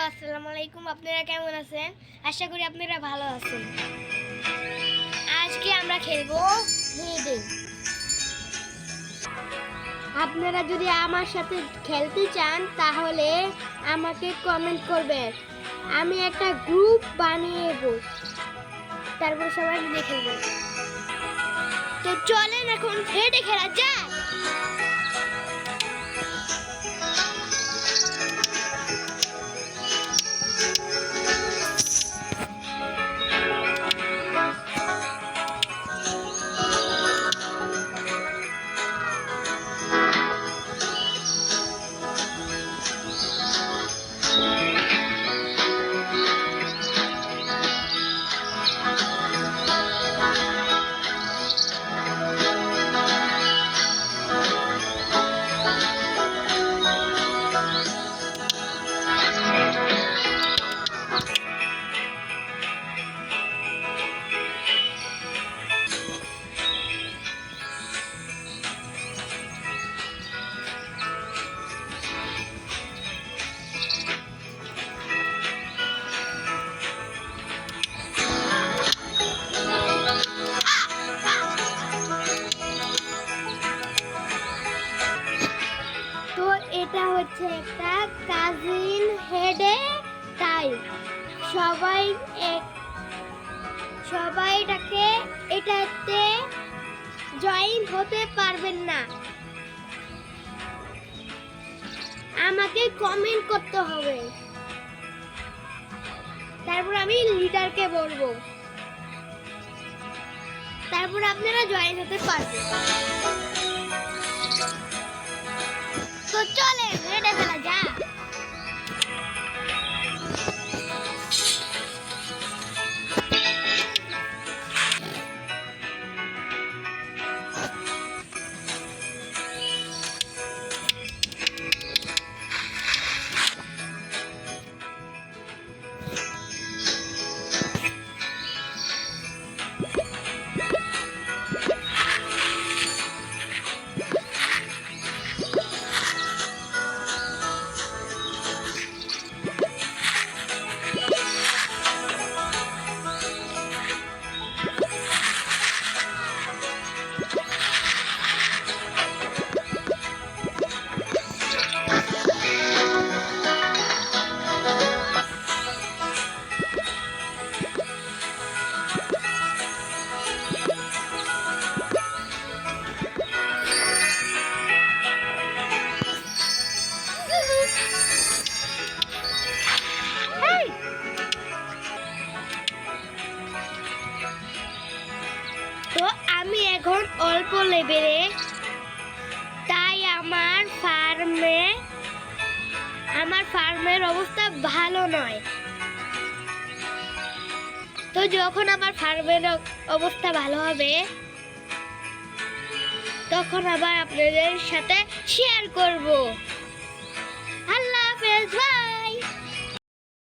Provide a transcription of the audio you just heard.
আসসালামু আলাইকুম। আপনারা কেমন আছেন? আশা করি আপনারা ভালো আছেন। আজকে আমরা খেলবো হেডে। আপনারা যদি আমার সাথে খেলতে চান তাহলে আমাকে কমেন্ট করবেন। আমি একটা গ্রুপ বানিয়ে দেব, তারপর সবাই মিলে খেলবো। তো চলেন এখন হেডে খেলা যাক। এটা হচ্ছে একটা কাজিন হেডে টাই। সবাইটাকে এটাতে জয়েন হতে পারবেন না, আমাকে কমেন্ট করতে হবে, তারপর আমি লিডারকে বলবো, তারপর আপনারা জয়েন হতে পারবেন। তো চলে হেডে খেলা যাক। তো আমি এখন অল্প লেভেলে, তাই আমার ফার্মের অবস্থা ভালো নয়। তো যখন আমার ফার্মের অবস্থা ভালো হবে তখন আবার আপনাদের সাথে শেয়ার করব।